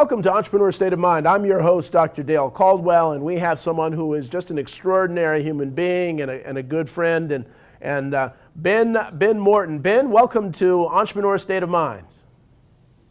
Welcome to Entrepreneur State of Mind. I'm your host, Dr. Dale Caldwell, and we have someone who is just an extraordinary human being and a good friend, and Ben Morton. Ben, welcome to Entrepreneur State of Mind.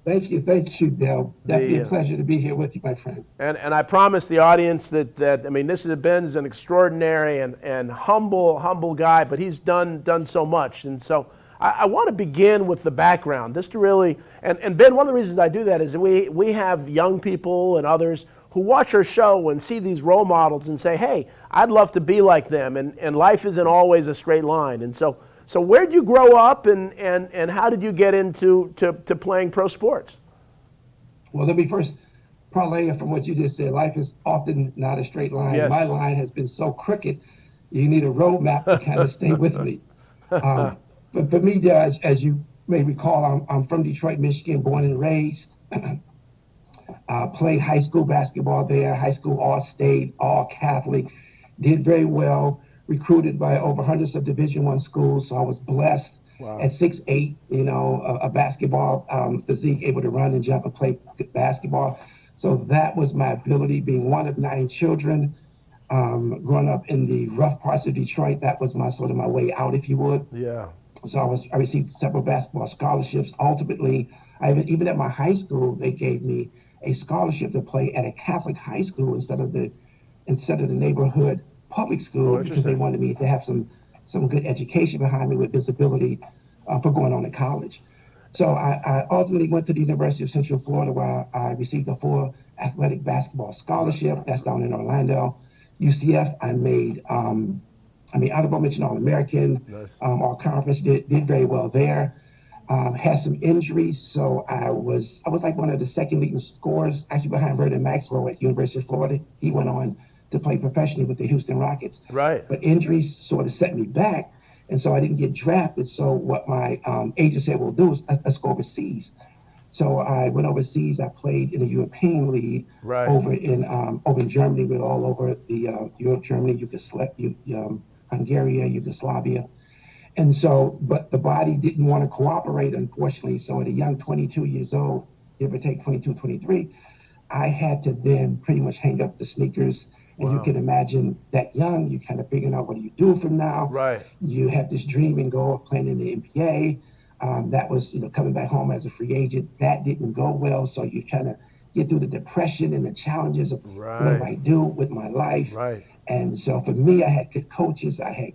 Thank you, Dale. Definitely a pleasure to be here with you, my friend. And I promise the audience that Ben's an extraordinary and humble guy, but he's done so much, and so I want to begin with the background, just to really, and Ben, one of the reasons I do that is that we have young people and others who watch our show and see these role models and say, hey, I'd love to be like them, and life isn't always a straight line. And so where'd you grow up, and how did you get into playing pro sports? Well, let me first parlay from what you just said. Life is often not a straight line. Yes. My line has been so crooked, you need a roadmap to kind of stay with me. But for me, as you may recall, I'm from Detroit, Michigan, born and raised. Played high school basketball there, high school all-state, all-Catholic, did very well, recruited by over hundreds of Division I schools, so I was blessed. Wow. At 6'8", a basketball physique, able to run and jump and play basketball. So that was my ability, being one of 9 children. Growing up in the rough parts of Detroit, that was my way out, if you would. Yeah. So I received several basketball scholarships. Ultimately, even at my high school, they gave me a scholarship to play at a Catholic high school instead of the neighborhood public school, because they wanted me to have some good education behind me with visibility for going on to college. So I ultimately went to the University of Central Florida, where I received a full athletic basketball scholarship. That's down in Orlando. UCF, I made honorable mention All-American. Nice. Our conference did very well there. Had some injuries, so I was like one of the second leading scorers, actually behind Vernon Maxwell at University of Florida. He went on to play professionally with the Houston Rockets. Right. But injuries sort of set me back, and so I didn't get drafted. So what my agent said, we'll do is let's go overseas. So I went overseas. I played in the European League. Right. over in Germany. We're all over the Europe, Germany, Hungary, Yugoslavia. And so, but the body didn't want to cooperate, unfortunately. So at a young 22 years old, give or take 22, 23, I had to then pretty much hang up the sneakers. And you can imagine that young, you kind of figuring out what do you do from now. Right. You have this dream and goal of playing in the NBA. That was, coming back home as a free agent. That didn't go well. So you're trying to get through the depression and the challenges of what do I do with my life. Right. And so for me, I had good coaches. I had,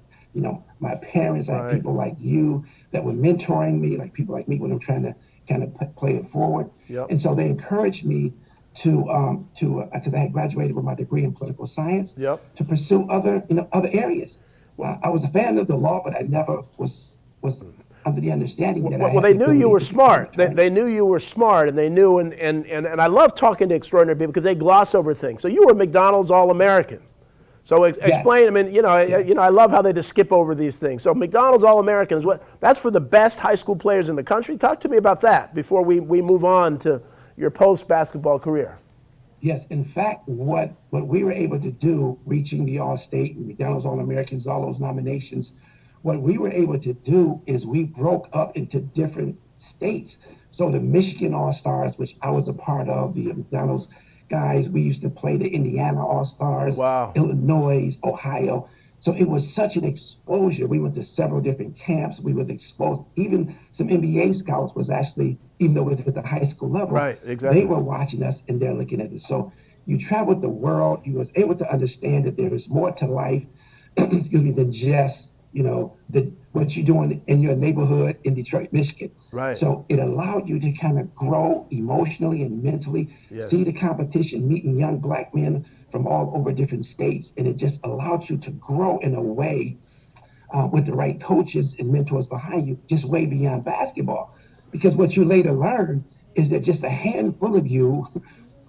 my parents. I had people like you that were mentoring me, like people like me when I'm trying to kind of play it forward. Yep. And so they encouraged me to because I had graduated with my degree in political science. Yep. To pursue other areas. I was a fan of the law, but I never was under the understanding that they knew you were smart. They knew you were smart, and they knew, and I love talking to extraordinary people because they gloss over things. So you were McDonald's All-American. So explain. Yes. I love how they just skip over these things. So McDonald's All-American is that's for the best high school players in the country. Talk to me about that before we move on to your post-basketball career. Yes, in fact, what we were able to do, reaching the All-State, McDonald's All-Americans, all those nominations, what we were able to do is we broke up into different states. So the Michigan All-Stars, which I was a part of, the McDonald's guys, we used to play the Indiana All-Stars, Illinois, Ohio. So it was such an exposure. We went to several different camps. We was exposed. Even some NBA scouts was actually, even though it was at the high school level, right, exactly. They were watching us and they're looking at us. So you traveled the world. You was able to understand that there is more to life, than just, what you're doing in your neighborhood in Detroit, Michigan. Right. So it allowed you to kind of grow emotionally and mentally, see the competition, meeting young black men from all over different states. And it just allowed you to grow in a way with the right coaches and mentors behind you, just way beyond basketball. Because what you later learn is that just a handful of you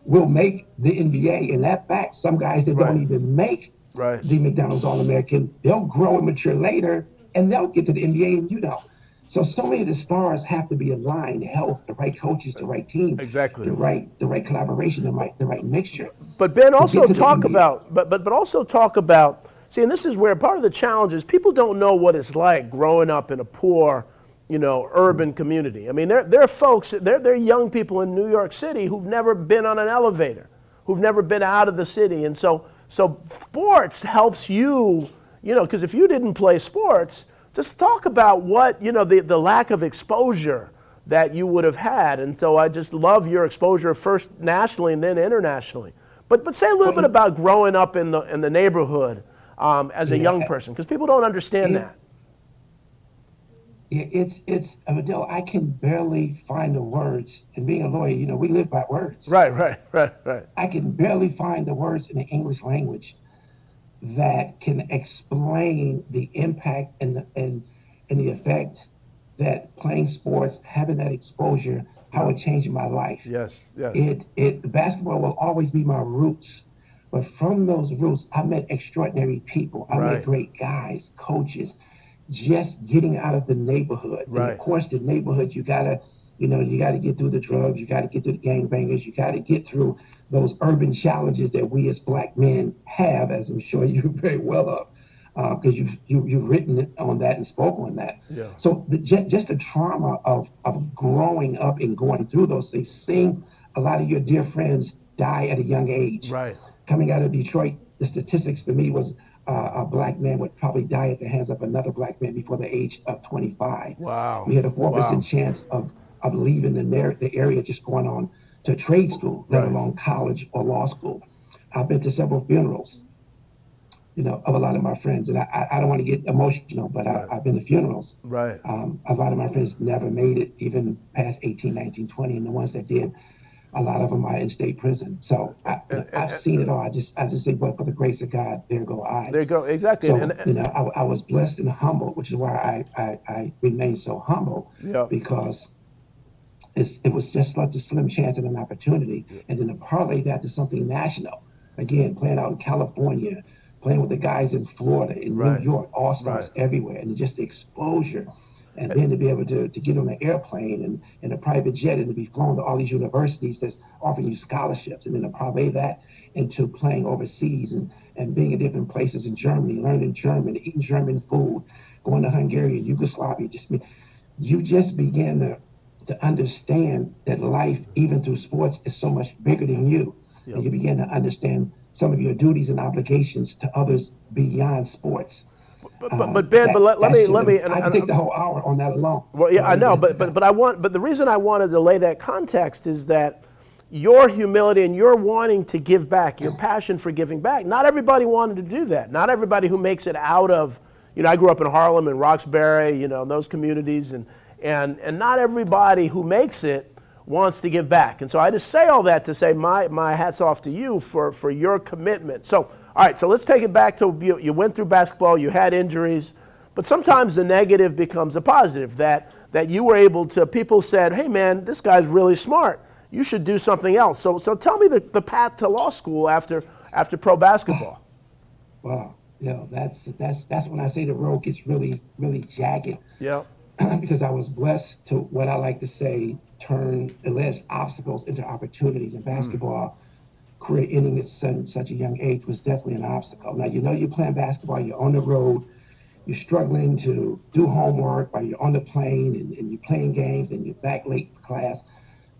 will make the NBA. And that fact, some guys that don't even make the McDonald's All-American, they'll grow and mature later, and they'll get to the NBA, and you don't. So many of the stars have to be aligned, health, the right coaches, the right team, exactly, the right collaboration, the right mixture. But Ben, also talk about, but also talk about. See, and this is where part of the challenge is people don't know what it's like growing up in a poor urban community. I mean, they're folks, they're young people in New York City who've never been on an elevator, who've never been out of the city. And so sports helps you, because if you didn't play sports, just talk about what, the lack of exposure that you would have had. And so I just love your exposure first nationally and then internationally. But say a little bit about growing up in the neighborhood as a young person, because people don't understand that. It's Adele, I can barely find the words. And being a lawyer, we live by words. Right. I can barely find the words in the English language that can explain the impact and the effect that playing sports, having that exposure, how it changed my life. Yes. Basketball will always be my roots, but from those roots, I met extraordinary people. I met great guys, coaches, just getting out of the neighborhood. And of course, the neighborhood, you gotta get through the drugs, you gotta get through the gangbangers, you gotta get through those urban challenges that we as Black men have, as I'm sure you very well of, because you've written on that and spoken on that. Yeah. So just the trauma of growing up and going through those things, seeing a lot of your dear friends die at a young age. Right. Coming out of Detroit, the statistics for me was a Black man would probably die at the hands of another Black man before the age of 25. Wow. We had a 4% chance of leaving the area, just going on to trade school, let alone college or law school. I've been to several funerals, of a lot of my friends. And I don't want to get emotional, but I've been to funerals. Right. A lot of my friends never made it, even past 18, 19, 20. And the ones that did, a lot of them are in state prison. So I've seen it all. I just say, but for the grace of God, there go I. There you go. Exactly. So, I was blessed and humbled, which is why I remain so humble, because it was just such a slim chance and an opportunity. And then to parlay that to something national, again, playing out in California, playing with the guys in Florida, in New York, all-stars everywhere, and just the exposure. And then to be able to get on an airplane and a private jet and to be flown to all these universities that's offering you scholarships, and then to parlay that into playing overseas and being in different places in Germany, learning German, eating German food, going to Hungary, Yugoslavia. You just begin to understand that life, even through sports, is so much bigger than you. And you begin to understand some of your duties and obligations to others beyond sports. But Ben, let me. I can take the whole hour on that alone. Well, yeah, I know, but the reason I wanted to lay that context is that your humility and your wanting to give back, your passion for giving back. Not everybody wanted to do that. Not everybody who makes it out of, I grew up in Harlem and Roxbury, those communities, and not everybody who makes it wants to give back. And so I just say all that to say my hat's off to you for your commitment. So, all right, so let's take it back to you went through basketball, you had injuries, but sometimes the negative becomes a positive, that you were able to, people said, hey man, this guy's really smart. You should do something else. So tell me the path to law school after pro basketball. Wow, that's when I say the road gets really, really jagged. Yeah. Because I was blessed to, what I like to say, turn alleged obstacles into opportunities. In basketball, career ending at such a young age was definitely an obstacle. Now, you're playing basketball, you're on the road, you're struggling to do homework while you're on the plane and you're playing games and you're back late for class.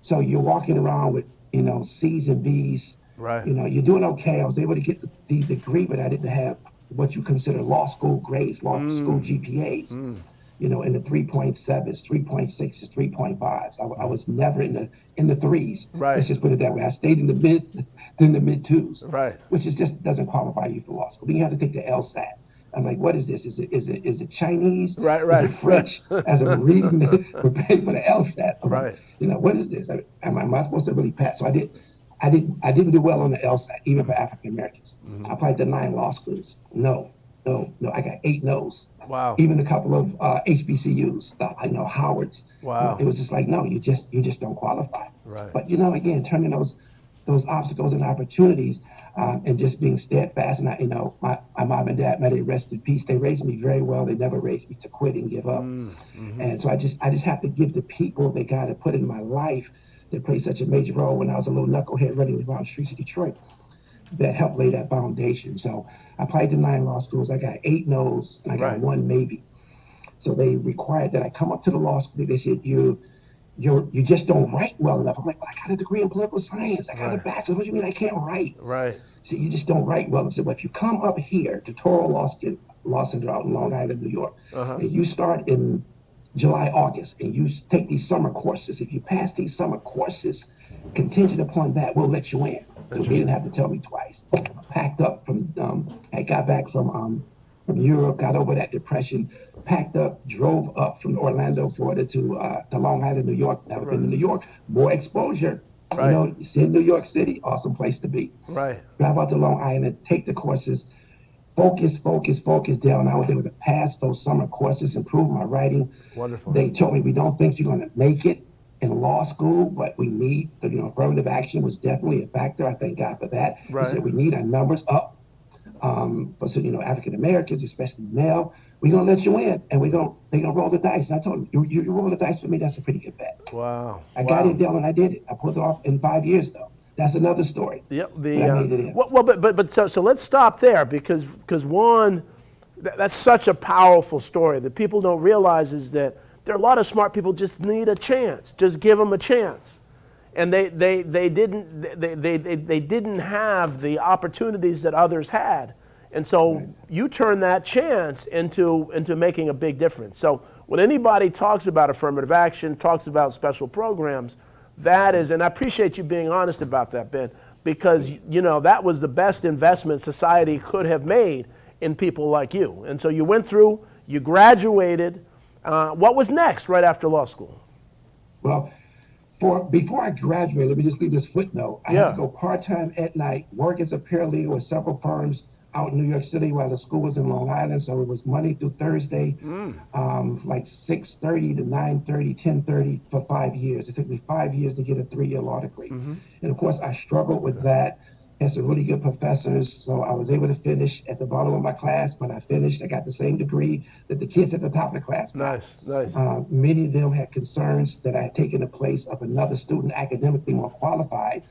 So you're walking around with, C's and B's. Right. You're doing okay. I was able to get the degree, but I didn't have what you consider law school grades, law school GPAs. In the 3.7s, 3.6s, 3.5s. I was never in the threes. Right. Let's just put it that way. I stayed in the mid twos. Right. Which just doesn't qualify you for law school. Then you have to take the LSAT. I'm like, what is this? Is it Chinese? Right. Is it French? As I'm reading preparing for the LSAT. I'm right. Like, what is this? Am I supposed to really pass? So I didn't do well on the LSAT, even for African Americans. I applied to 9 law schools. No. I got 8 no's. Wow. Even a couple of HBCUs, Howard's. Wow. It was just like, no, you just don't qualify. Right. But again, turning those obstacles and opportunities, and just being steadfast. And my mom and dad, may they rest in peace. They raised me very well. They never raised me to quit and give up. And so I just have to give the people that God had put in my life that played such a major role when I was a little knucklehead running around the streets of Detroit, that helped lay that foundation. So I applied to 9 law schools. I got 8 no's and I got 1 maybe. So they required that I come up to the law school. They said, you just don't write well enough. I'm like, well, I got a degree in political science. I got a bachelor's. What do you mean I can't write? Right. So you just don't write well. I said, well, if you come up here to Toro Law Center out in Long Island, New York, and you start in July, August, and you take these summer courses, if you pass these summer courses, contingent upon that, we'll let you in. So they didn't have to tell me twice. Packed up I got back from Europe, got over that depression, packed up, drove up from Orlando, Florida to Long Island, New York. Never been to New York. More exposure. Right. You know, it's in New York City, awesome place to be. Right. Drive out to Long Island, take the courses, focus down. I was able to pass those summer courses, improve my writing. Wonderful. They told me, we don't think you're going to make it in law school, but we need, affirmative action was definitely a factor. I thank God for that. Right. He said, we need our numbers up. For African Americans, especially male, we're gonna let you in, and they're gonna roll the dice. And I told them, you roll the dice with me, that's a pretty good bet. Wow. I got it, Dale, and I did it. I pulled it off in 5 years, though. That's another story. Yep. I made it in. Well, but so let's stop there because one, that's such a powerful story that people don't realize is that there are a lot of smart people just need a chance. Just give them a chance. And they didn't have the opportunities that others had, and so you turn that chance into making a big difference. So when anybody talks about affirmative action, talks about special programs, that is, and I appreciate you being honest about that, Ben, because that was the best investment society could have made in people like you. And so you went through, you graduated. What was next right after law school? Well, before I graduated, let me just leave this footnote. I had to go part-time at night, work as a paralegal with several firms out in New York City while the school was in Long Island. So it was Monday through Thursday, like 6:30 to 9:30, 10:30 for 5 years. It took me 5 years to get a 3-year law degree. And of course, I struggled with that. Had some really good professors, so I was able to finish at the bottom of my class, but I finished. I got the same degree that the kids at the top of the class got. Nice. Many of them had concerns that I had taken the place of another student academically more qualified.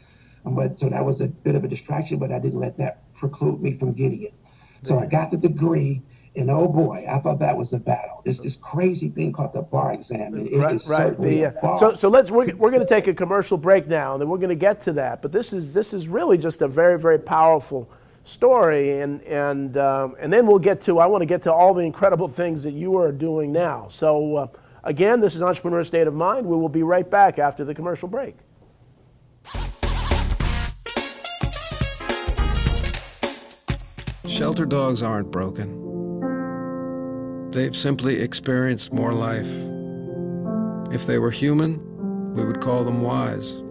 So that was a bit of a distraction, but I didn't let that preclude me from getting it. So I got the degree, and oh boy, I thought that was a battle. It's this crazy thing called the bar exam. And it is certainly a bar. So we're going to take a commercial break now, and then we're going to get to that. But this is really just a very, very powerful story, and then we'll get to, I want to get to all the incredible things that you are doing now. So again, this is Entrepreneur State of Mind. We will be right back after the commercial break. Shelter dogs aren't broken. They've simply experienced more life. If they were human, we would call them wise.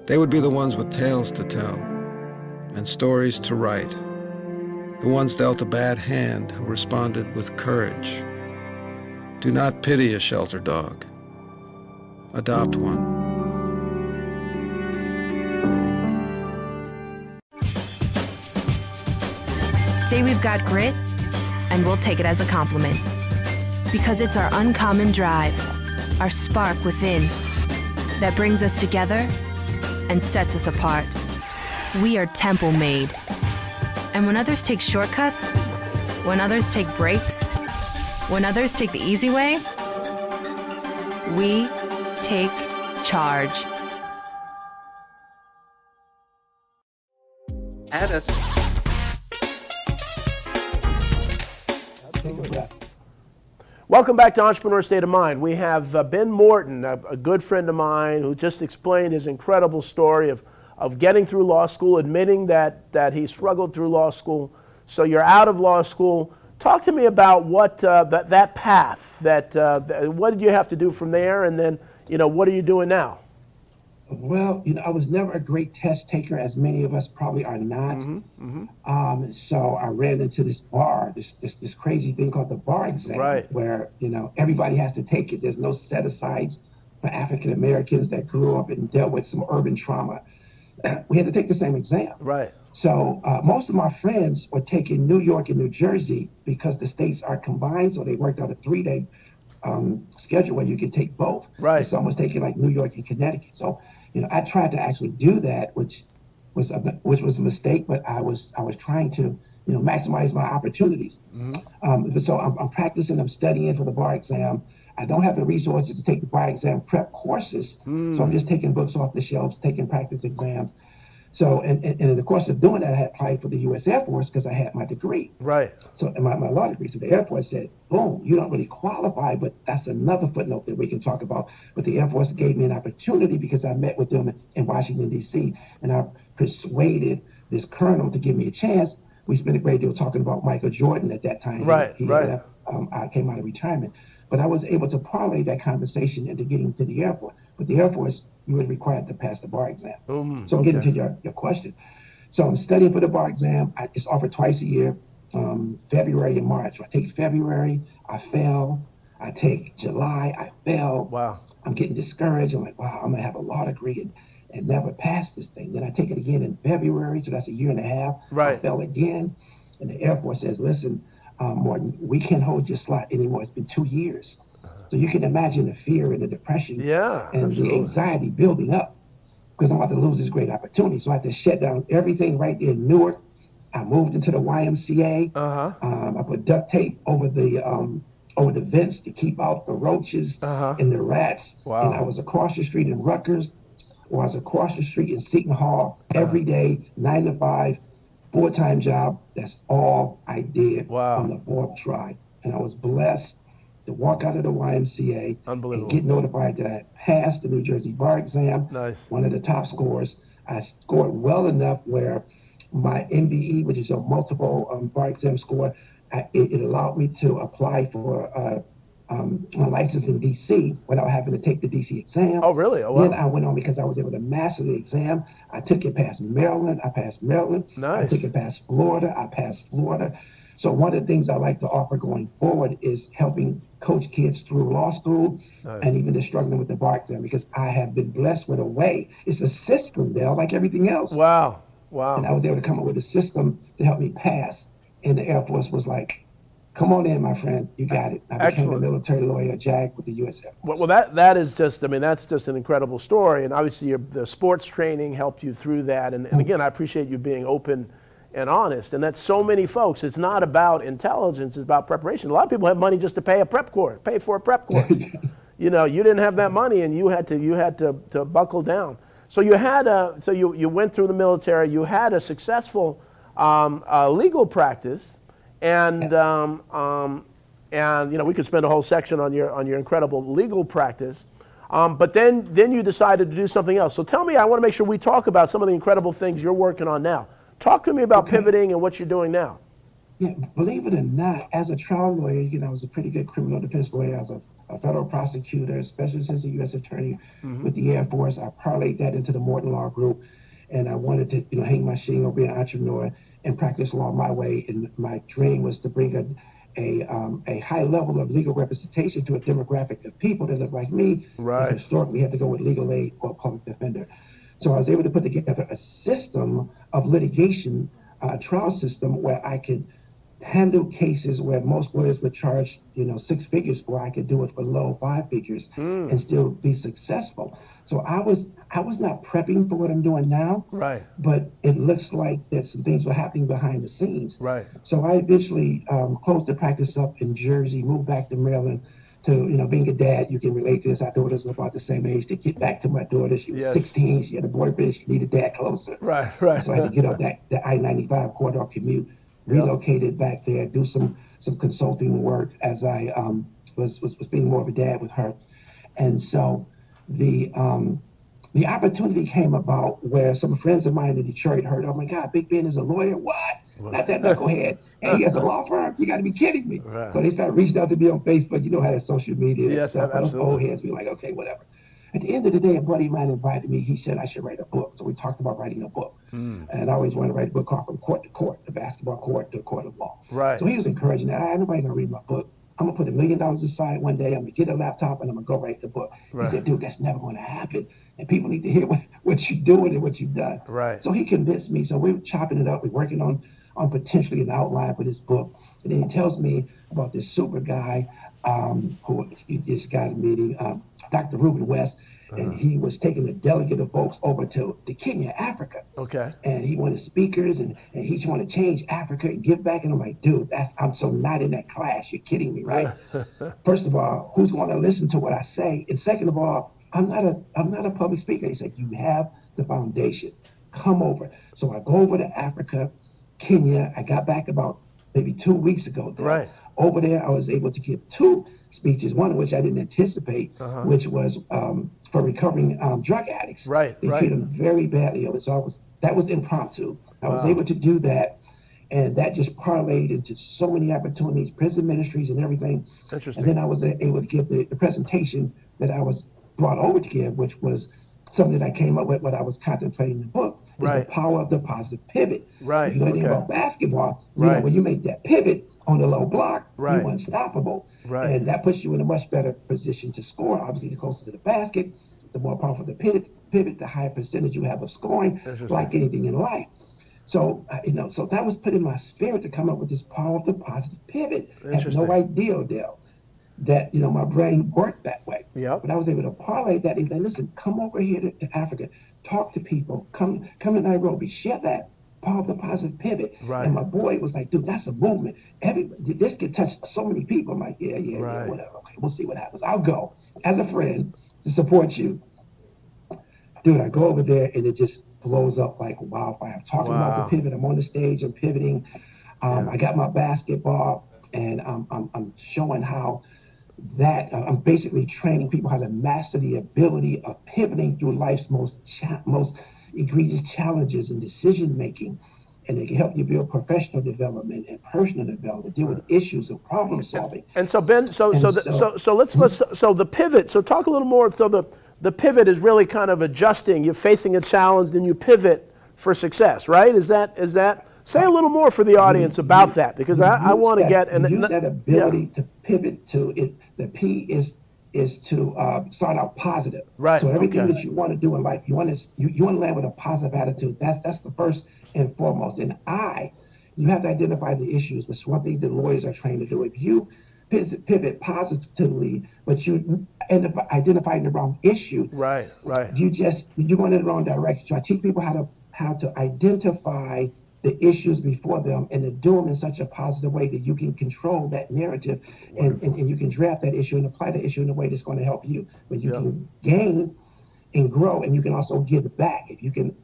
They would be the ones with tales to tell and stories to write, the ones dealt a bad hand who responded with courage. Do not pity a shelter dog. Adopt one. Say we've got grit, and we'll take it as a compliment. Because it's our uncommon drive, our spark within, that brings us together and sets us apart. We are temple made. And when others take shortcuts, when others take breaks, when others take the easy way, we take charge. Add us. Welcome back to Entrepreneur State of Mind. We have Ben Morton, a good friend of mine, who just explained his incredible story of getting through law school, admitting that he struggled through law school. So you're out of law school. Talk to me about what that path, what did you have to do from there, and then what are you doing now? Well, I was never a great test taker, as many of us probably are not. So I ran into this bar, this crazy thing called the bar exam, where everybody has to take it. There's no set asides for African Americans that grew up and dealt with some urban trauma. We had to take the same exam. Right. So most of my friends were taking New York and New Jersey because the states are combined. So they worked out a 3-day schedule where you could take both. Right. And some was taking like New York and Connecticut. So I tried to actually do that, which was a mistake, but I was trying to maximize my opportunities. So I'm practicing, I'm studying for the bar exam. I don't have the resources to take the bar exam prep courses. So I'm just taking books off the shelves, taking practice exams. So, and in the course of doing that, I had applied for the U.S. Air Force because I had my degree. Right. So, my law degree. So the Air Force said, boom, you don't really qualify, but that's another footnote that we can talk about. But the Air Force gave me an opportunity because I met with them in Washington, D.C., and I persuaded this colonel to give me a chance. We spent a great deal talking about Michael Jordan at that time. Right, He right. had left, I came out of retirement. But I was able to parlay that conversation into getting to the Air Force. But the Air Force, you were required to pass the bar exam. So getting to your question. So I'm studying for the bar exam. It's offered twice a year, February and March. So I take February, I fail. I take July, I fail. Wow. I'm getting discouraged. I'm like, wow, I'm gonna have a law degree and never pass this thing. Then I take it again in February, so that's a year and a half. Right. I fail again. And the Air Force says, listen, Morton, we can't hold your slot anymore. It's been 2 years. So you can imagine the fear and the depression and absolutely. the anxiety building up because I'm about to lose this great opportunity. So I had to shut down everything right there in Newark. I moved into the YMCA. I put duct tape over the vents to keep out the roaches and the rats. Wow. And I was across the street in Rutgers, or I was across the street in Seton Hall every day, 9 to 5, full-time job. That's all I did on the 4th try. And I was blessed to walk out of the YMCA and get notified that I had passed the New Jersey bar exam. Nice. One of the top scores. I scored well enough where my MBE, which is a multiple bar exam score, it allowed me to apply for my license in DC without having to take the DC exam. Oh, really? Oh, wow. Then I went on because I was able to master the exam. I took it past Maryland. I passed Maryland. Nice. I took it past Florida. I passed Florida. So one of the things I like to offer going forward is helping coach kids through law school and even the struggling with the bar exam because I have been blessed with a way. It's a system there like everything else. Wow. Wow. And I was able to come up with a system to help me pass. And the Air Force was like, come on in, my friend. You got it. I became a military lawyer, JAG, with the U.S. Air Force. Well, that is just, I mean, that's just an incredible story. And obviously the sports training helped you through that. And again, I appreciate you being open and honest. And that's so many folks. It's not about intelligence, it's about preparation. A lot of people have money just to pay for a prep course. You didn't have that money and you had to buckle down. So you went through the military, you had a successful legal practice, and we could spend a whole section on your incredible legal practice. But then you decided to do something else. So tell me, I want to make sure we talk about some of the incredible things you're working on now. Talk to me about pivoting and what you're doing now. Yeah, believe it or not, as a trial lawyer, I was a pretty good criminal defense lawyer. I was a federal prosecutor, special assistant U.S. attorney with the Air Force. I parlayed that into the Morton Law Group, and I wanted to, hang my shingle, be an entrepreneur, and practice law my way. And my dream was to bring a high level of legal representation to a demographic of people that look like me. Right. That historically had to go with legal aid or public defender. So I was able to put together a system of litigation, a trial system where I could handle cases where most lawyers would charge, 6 figures for. I could do it for low 5 figures and still be successful. So I was not prepping for what I'm doing now. Right. But it looks like that some things were happening behind the scenes. Right. So I eventually closed the practice up in Jersey, moved back to Maryland. To being a dad, you can relate to this. Our daughters are about the same age. To get back to my daughter, she was 16. She had a boyfriend. She needed dad closer. Right. So I had to get up the I-95 corridor commute, relocated back there, do some consulting work as I was being more of a dad with her, and so the opportunity came about where some friends of mine in Detroit heard, oh my God, Big Ben is a lawyer. What? Not that knucklehead. And he has a law firm. You got to be kidding me. Right. So they started reaching out to me on Facebook. You know how that social media and stuff. Those old heads be like, okay, whatever. At the end of the day, a buddy of mine invited me. He said I should write a book. So we talked about writing a book. And I always wanted to write a book called From Court to Court, the basketball court to a court of law. Right. So he was encouraging that. Nobody's going to read my book. I'm going to put $1 million aside one day. I'm going to get a laptop and I'm going to go write the book. Right. He said, dude, that's never going to happen. And people need to hear what you're doing and what you've done. Right. So he convinced me. So we were chopping it up. We're working on potentially an outline for this book. And then he tells me about this super guy who he just got a meeting, Dr. Reuben West. and he was taking a delegate of folks over to Kenya, Africa. Okay. And he wanted speakers, and he just wanted to change Africa and give back. And I'm like, dude, I'm so not in that class. You're kidding me, right? First of all, who's going to listen to what I say? And second of all, I'm not a public speaker. He said, you have the foundation. Come over. So I go over to Africa, Kenya. I got back about maybe 2 weeks ago. Right. Over there, I was able to give 2 speeches, one of which I didn't anticipate, which was for recovering drug addicts. Right. They treat them very badly. So that was impromptu. I was able to do that. And that just parlayed into so many opportunities, prison ministries and everything. Interesting. And then I was able to give the presentation that I was brought over to give, which was something that I came up with when I was contemplating the book, is the power of the positive pivot. Right. If you know anything about basketball, you know, when you make that pivot on the low block, you're unstoppable. Right. And that puts you in a much better position to score. Obviously, the closer to the basket, the more powerful the pivot, the higher percentage you have of scoring, like anything in life. So, so that was put in my spirit to come up with this power of the positive pivot. I had no idea, Dale, that, my brain worked that way. Yep. But I was able to parlay that and say, listen, come over here to Africa, talk to people, come to Nairobi, share that power of the positive pivot. Right. And my boy was like, dude, that's a movement. This could touch so many people. I'm like, yeah, whatever. Okay, we'll see what happens. I'll go as a friend to support you. Dude, I go over there and it just blows up like wildfire. I'm talking about the pivot. I'm on the stage. I'm pivoting. I got my basketball, and I'm showing how that I'm basically training people how to master the ability of pivoting through life's most egregious challenges and decision making. And it can help you build professional development and personal development, deal with issues and problem solving. And so Ben, so the pivot. So talk a little more. So the pivot is really kind of adjusting. You're facing a challenge, then you pivot for success, right? Is that? Say a little more for the audience about that, because I want to get and use that ability to pivot to it. The P is to start out positive. Right. So everything that you want to do in life, you want to land with a positive attitude. That's the first and foremost. And you have to identify the issues, which is one thing that lawyers are trained to do. If you pivot positively, but you end up identifying the wrong issue, right, you're going in the wrong direction. So I teach people how to identify the issues before them and to do them in such a positive way that you can control that narrative and you can draft that issue and apply the issue in a way that's going to help you. But you can gain and grow, and you can also give back. If you can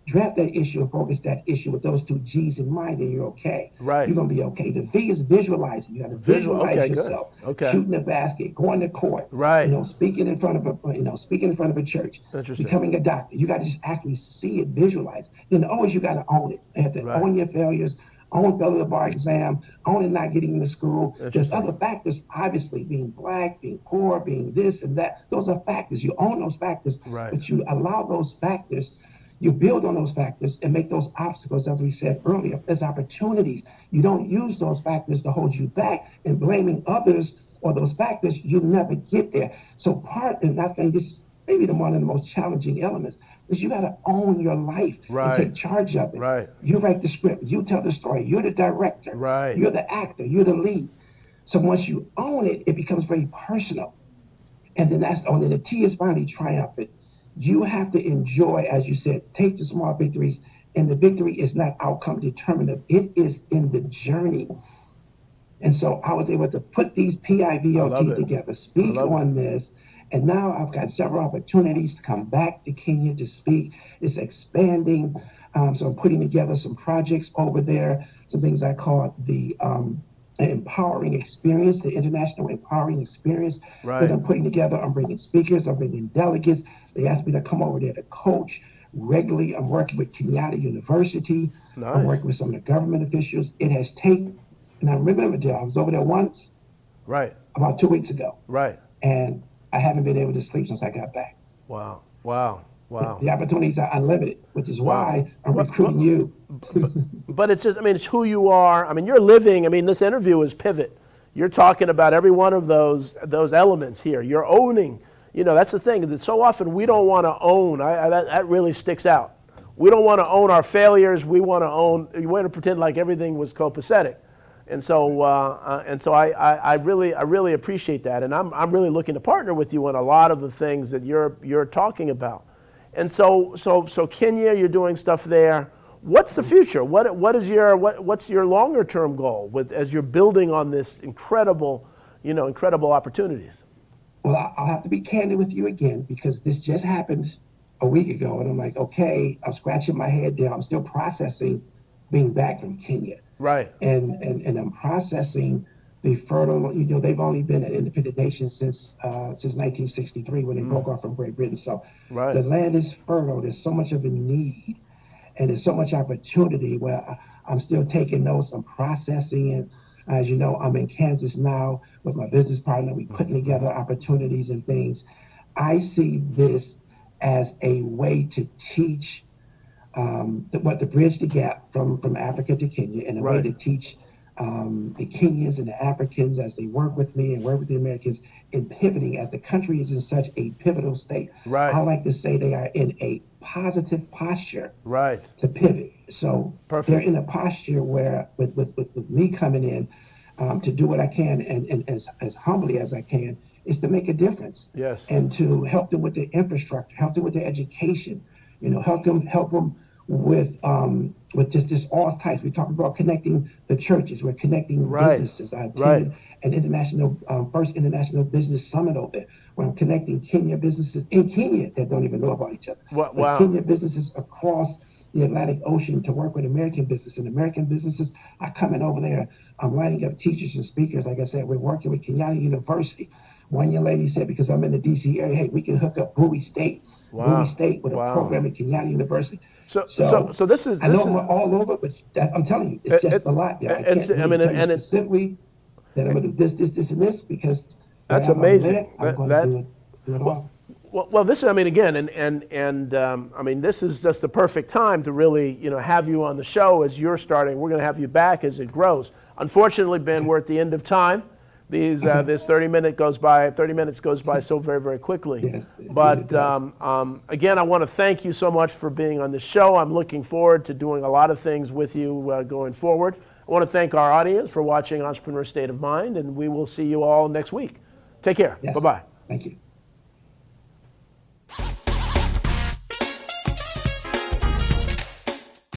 draft that issue and focus that issue with those 2 G's in mind, then you're okay. Right. You're going to be okay. The V is visualizing. You got to visualize yourself shooting the basket, going to court, right. Speaking in front of a church, becoming a doctor. You got to just actually see it, visualize. Then always you got to own it. You have to own your failures, own failing the bar exam, own it not getting into school. There's other factors, obviously, being black, being poor, being this and that. Those are factors. You own those factors, but you allow those factors. You build on those factors and make those obstacles, as we said earlier, as opportunities. You don't use those factors to hold you back, and blaming others or those factors, you never get there. So and I think this is maybe one of the most challenging elements, is you got to own your life and take charge of it. Right. You write the script, you tell the story, you're the director, you're the actor, you're the lead. So once you own it, it becomes very personal. And then the T is finally triumphant. You have to enjoy, as you said, take the small victories, and the victory is not outcome determinative. It is in the journey. And so I was able to put these PIVOT together, speak on this, and now I've got several opportunities to come back to Kenya to speak. It's expanding. So I'm putting together some projects over there, some things I call the empowering experience, the international empowering experience that I'm putting together. I'm bringing speakers, I'm bringing delegates. They asked me to come over there to coach regularly. I'm working with Kenyatta University. I'm working with some of the government officials. It has taken, and I remember, Dale, I was over there once, about 2 weeks ago. And I haven't been able to sleep since I got back. Wow. The opportunities are unlimited, which is why I'm recruiting you. But it's just, it's who you are. You're living, this interview is pivot. You're talking about every one of those elements here. You're owning, that's the thing, is that so often we don't want to own. That really sticks out. We don't want to own our failures. We want to pretend like everything was copacetic. And so I really appreciate that, and I'm really looking to partner with you on a lot of the things that you're talking about. And so Kenya, you're doing stuff there. What's the future? What's your longer term goal as you're building on this incredible opportunities? Well, I'll have to be candid with you again because this just happened a week ago, and I'm like, okay, I'm scratching my head down. I'm still processing being back from Kenya. Right. And I'm processing the fertile, they've only been an independent nation since 1963 when they broke off from Great Britain. So the land is fertile. There's so much of a need and there's so much opportunity where I'm still taking notes. I'm processing it. As you know, I'm in Kansas now with my business partner. We're putting together opportunities and things. I see this as a way to teach to bridge the gap from Africa to Kenya, and a way to teach the Kenyans and the Africans as they work with me and work with the Americans in pivoting, as the country is in such a pivotal state. I like to say they are in a positive posture to pivot. So they're in a posture where with me coming in to do what I can and as humbly as I can is to make a difference. Yes. And to help them with their infrastructure, help them with their education, help them with just all types. We talk about connecting the churches. We're connecting businesses. I attended an first international business summit over there, where I'm connecting Kenya businesses in Kenya that don't even know about each other. But Kenya businesses across the Atlantic Ocean to work with American business, and American businesses are coming over there. I'm lining up teachers and speakers. Like I said, we're working with Kenyatta University. One young lady said, because I'm in the DC area, hey, we can hook up Bowie State with a program at Kenyatta University. So this is. I know I'm all over, but I'm telling you, it's just a lot. Yeah, I can't really tell you specifically that I'm going to do this, and this because that's amazing. I'm going to do it all. Well, this is, I mean, again, I mean, this is just the perfect time to really, have you on the show as you're starting. We're going to have you back as it grows. Unfortunately, Ben, we're at the end of time. This 30 minutes goes by so very, very quickly. Yes, but again, I want to thank you so much for being on the show. I'm looking forward to doing a lot of things with you going forward. I want to thank our audience for watching Entrepreneur State of Mind, and we will see you all next week. Take care. Yes. Bye-bye. Thank you.